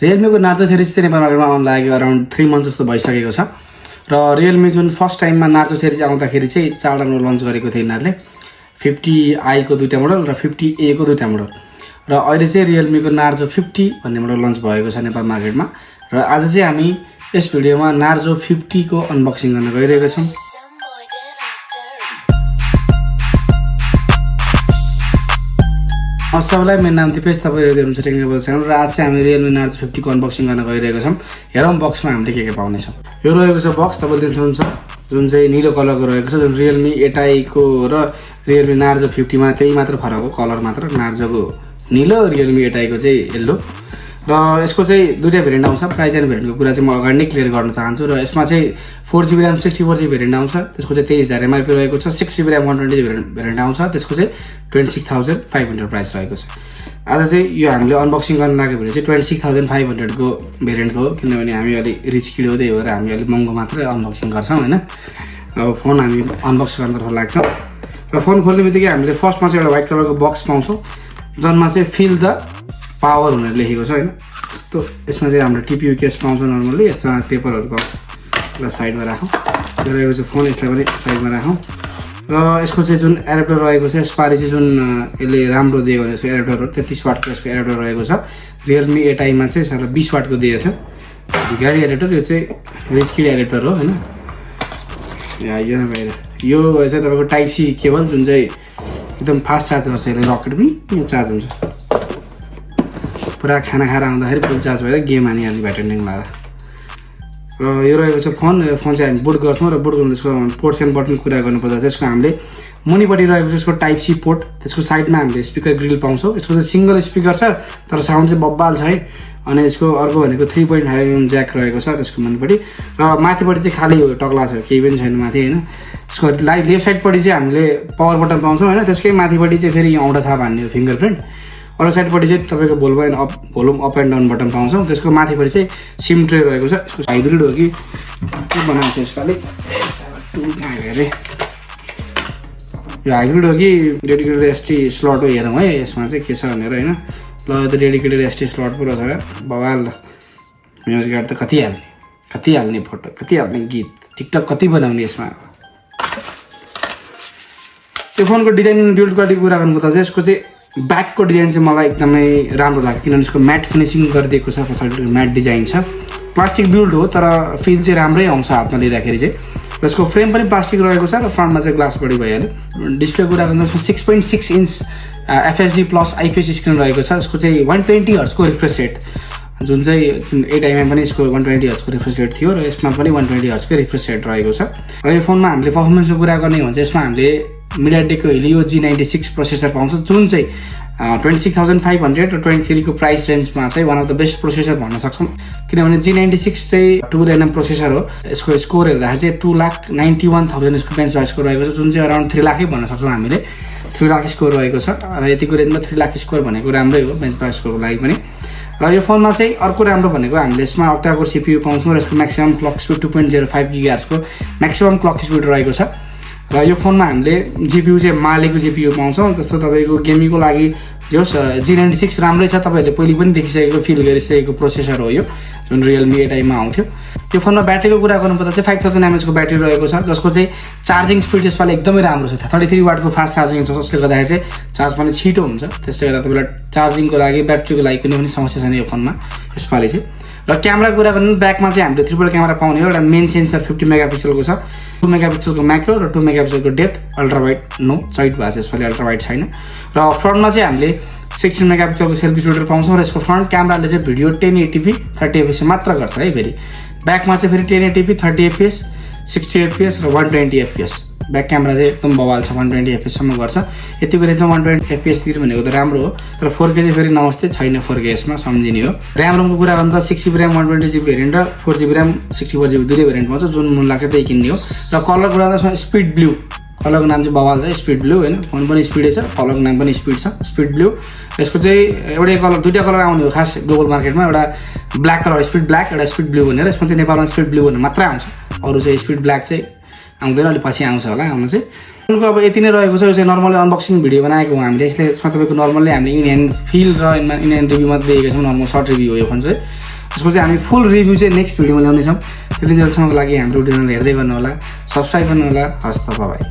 रियलमीको Narzo series चाहिँ नेपाल मार्केटमा आउन लाग्यो अराउन्ड 3 मन्थ जस्तो भइसकेको छ र रियलमी जुन फर्स्ट टाइममा नार्जो सिरिज आउँदाखेरि चाहिँ 4 वटा लन्च गरेको थियो यिनीहरूले 50i को 2टा मोडल र 50a को 2टा मोडल र अहिले चाहिँ रियलमीको नार्जो 50 भन्ने मोडल लन्च भएको छ नेपाल मार्केटमा र आज चाहिँ हामी यस भिडियोमा नार्जो 50 को अनबक्सिङ गर्न गइरहेका छौं। सबैलाई मेरो नाम दिपेश, तपाईहरु हेर्नुहुन्छ टेक्निकल च्यानल र आज चाहिँ हामी रियलमी नार्जो 50 को अनबक्सिङ गर्न गइरहेका छौं। हेरौं बक्समा हामीले के पाउने छौं। यो रहेको छ बक्स, तपाईले देख्नुहुन्छ जुन चाहिँ नीलो कलरको रहेको छ, जुन रियलमी 8i को र रियलमी नार्जो 50 मा त्यही मात्र फरक हो, कलर मात्र। नार्जोको नीलो, रियलमी 8i को चाहिँ येलो र यसको चाहिँ दुईटा भेरिएन्ट आउँछ। प्राइस एन्ड भेरिएन्टको कुरा चाहिँ म अगाडि नै क्लियर गर्न चाहन्छु र यसमा चाहिँ 4GB RAM 64GB भेरिएन्ट आउँछ, त्यसको चाहिँ 23000 MRP रहेको छ। 6GB RAM 120GB भेरिएन्ट आउँछ, त्यसको चाहिँ 26500 प्राइस रहेको छ। आज चाहिँ यो हामीले अनबक्सिङ गर्न लाग्यो भने चाहिँ 26500 को भेरिएन्टको हो, किनभने हामी अलि रिच किड हो, त्यही भएर हामी अलि महँगो मात्रै अनबक्सिङ गर्छौँ हैन। अब फोन हामी अनबक्स गर्न लाग्छौँ र फोन खोल्ने बित्तिकै हामीले फर्स्टमा चाहिँ एउटा व्हाइट कलरको बक्स पाउँछौँ, जसमा चाहिँ फिल द पावर भनेर लेखेको छ हैन। यस्तो यसमा चाहिँ हाम्रो टिपियु केस पाउँछ नर्मली, यसमा पेपरहरु पाउँछ। ल साइडमा राखौँ। यो रहेको छ फोन, यसलाई पनि साइडमा राखौँ र यसको चाहिँ जुन एडाप्टर रहेको छ, यसपालि चाहिँ जुन यसले राम्रो दिएको भनेको छ एडाप्टर हो, 33 वाटको यसको एडाप्टर रहेको छ। रियलमी 8i मा चाहिँ साला 20 वाटको दिएको थियो भिखारी एडाप्टर। यो चाहिँ रिच किड एडाप्टर हो हैन। यो आइएन बाहिर। यो चाहिँ तपाईको टाइप सी केबल जुन चाहिँ एकदम फास्ट चार्ज गर्छ, यसले रकेट पनि चार्ज हुन्छ। पुरा खाना खाएर आउँदाखेरि फुल चार्ज भएर गेम हानिहाल्ने ब्याट्री लाएर। र यो रहेको छ फोन। यो फोन चाहिँ हामी बुट गर्छौँ र बुट गर्नु त्यसको पोर्ट्स एन्ड बटन कुरा गर्नुपर्दा चाहिँ यसको हामीले मुनिपट्टि रहेको छ यसको टाइप सी पोर्ट, त्यसको साइडमा हामीले स्पिकर ग्रिल पाउँछौँ। यसको चाहिँ सिंगल स्पिकर छ तर साउन्ड चाहिँ बब्बाल छ है। अनि यसको अर्को भनेको 3.5mm ज्याक रहेको छ त्यसको मुनिपट्टि र माथिपट्टि चाहिँ खाली टक्ला छ, केही पनि छैन माथि हैन। यसको लेफ्ट साइडपट्टि चाहिँ हामीले पावर बटन पाउँछौँ हैन। त्यसकै माथिपट्टि चाहिँ फेरि औँठा छाप हान्ने फिङ्गरप्रिन्ट। अरू साइडपट्टि चाहिँ तपाईको volume up and down button पाउँछौँ। त्यसको माथिपट्टि चाहिँ सिम ट्रे रहेको छ। यसको हाइब्रिड हो कि के बनाएको छ यसपालि टुल कहाँ गरे, यो हाइब्रिड हो कि डेडिकेटेड एसटी स्लट हो, हेरौँ है यसमा चाहिँ के छ भनेर हैन। ल यो त डेडिकेटेड एसटी स्लट पुरा छ बवाल। म्युजिक कार्ड त कति हाल्ने फोटो, कति हाल्ने गीत, टिकटक कति बनाउने यसमा। त्यो फोनको डिजाइन बिल्ड क्वालिटीको कुरा गर्नुपर्दा चाहिँ यसको चाहिँ ब्याकको डिजाइन चाहिँ मलाई एकदमै राम्रो लाग्यो, किनभने यसको म्याट फिनिसिङ गरिदिएको छ। पछाडि म्याट डिजाइन छ, प्लास्टिक बिल्ड हो तर फिल चाहिँ राम्रै आउँछ हातमा लिँदाखेरि चाहिँ। र यसको फ्रेम पनि प्लास्टिक रहेको छ र फ्रन्टमा चाहिँ ग्लास बडी भइहाल्यो। डिस्प्ले कुरा गर्दा यसमा 6.6 inch FHD plus IPS screen रहेको छ। यसको चाहिँ 120 हर्ट्जको रिफ्रेस रेट, जुन 8i मा पनि यसको 120 हर्ट्जको रिफ्रेस रेट थियो र यसमा पनि 120 हर्ट्जको रिफ्रेस रेट रहेको छ। र यो फोनमा हामीले पर्फर्मेन्सको कुरा गर्ने हो भने चाहिँ यसमा हामीले मिडियाटेकको हिलियो G96 प्रोसेसर पाउँछ, जुन चाहिँ 26500 र 23 को प्राइस रेन्जमा चाहिँ one of the best processor भन्न सक्छौँ। किनभने G96 चाहिँ 12nm प्रोसेसर हो। यसको स्कोर हेर्दाखेरि चाहिँ 2,91,000 यसको बेन्चमार्क स्कोर रहेको छ, जुन चाहिँ अराउन्ड 3 लाखै भन्न सक्छौँ हामीले। 3 लाख स्कोर रहेको छ र यतिको रेन्जमा 3 लाख स्कोर भनेको राम्रै हो बेन्चमार्क स्कोरको लागि पनि। र यो फोनमा चाहिँ अर्को राम्रो भनेको हामीले यसमा अक्टाकोर CPU पाउँछौँ र यसको म्याक्सिमम क्लक स्पिड 2.05 GHz को म्याक्सिमम क्लक स्पिड रहेको छ। र यो फोनमा हामीले GPU चाहिँ मालेको GPU पाउँछौँ। जस्तो तपाईँको गेमिङको लागि जो G96 राम्रै छ, तपाईँहरूले पहिले पनि देखिसकेको फिल गरिसकेको प्रोसेसर हो यो, जुन रियलमी 8i मा आउँथ्यो। यो फोनमा ब्याट्रीको कुरा गर्नुपर्दा चाहिँ 5000 mAh को ब्याट्री रहेको छ, जसको चाहिँ चार्जिङ स्पिड यसपालि एकदमै राम्रो छ। 33 वाटको फास्ट चार्जिङ छ, जसले गर्दाखेरि चाहिँ चार्ज पनि छिटो हुन्छ। त्यसै गर्दा तपाईँलाई चार्जिङको लागि ब्याट्रीको लागि कुनै पनि समस्या छैन यो फोनमा यसपालि चाहिँ। र क्यामेरा कुरा गर्नु ब्याकमा चाहिँ हामीले ट्रिपल क्यामेरा पाउने हो। एउटा मेन सेन्सर 50 मेगापिक्सलको छ, 2 मेगापिक्सलको म्याक्रो र 2 मेगापिक्सलको डेप्थ। अल्ट्रा वाइड नो, चैट भएको छ यसपालि, अल्ट्रा वाइड छैन। र फ्रन्टमा चाहिँ हामीले 16 मेगापिक्सलको सेल्फी सुटर पाउँछौँ र यसको फ्रन्ट क्यामेराले चाहिँ भिडियो 1080p 30fps मात्र गर्छ है। फेरि ब्याकमा चाहिँ फेरि 1080p 30fps 60fps र 120fps। ब्याक क्यामेरा चाहिँ एकदम बवाल छ, 120fps सम्म गर्छ। यतिको रेन्जमा 120fps तिर भनेको त राम्रो हो, तर 4K चाहिँ फेरि नमस्ते छैन 4K यसमा, सम्झिने हो। ऱ्याम रोमको कुरा गर्दा 6GB RAM 120GB भेरिएन्ट र 4GB RAM 64GB दुईटै भेरिएन्ट पाउँछ, जुन मन लाग्छ त्यही किन्ने हो। र कलर कुरा गर्दा यसमा स्पिड ब्लू, कलरको नाम चाहिँ बवाल छ स्पिड ब्लू हैन। फोन पनि स्पिडै छ, कलरको नाम पनि स्पिड छ, स्पिड ब्लू। यसको चाहिँ एउटै कलर, दुईटा कलर आउने हो खास ग्लोबल मार्केटमा, एउटा ब्ल्याक कलर स्पिड ब्ल्याक, एउटा स्पिड ब्लू भनेर। यसमा चाहिँ नेपालमा स्पिड ब्लू भनेर मात्रै आउँछ, अरू चाहिँ स्पिड ब्ल्याक चाहिँ आउँदैन, अलि पछि आउँछ होला आउनु चाहिँ। फोनको अब यति नै रहेको छ। यो चाहिँ नर्मली अनबक्सिङ भिडियो बनाएको हो हामीले, यसले यसमा तपाईँको नर्मली हामीले इन ह्यान्ड फिल र इन ह्यान्ड रिभ्यू मात्रै दिएका छौँ, नर्मल सर्ट रिभ्यू हो यो फोन चाहिँ। त्यसको चाहिँ हामी फुल रिभ्यू चाहिँ नेक्स्ट भिडियोमा ल्याउनेछौँ। त्यति जेलसम्मको लागि हाम्रो भिडियोलाई हेर्दै गर्नु होला, सब्सक्राइब गर्नु होला। हस् त बाइ।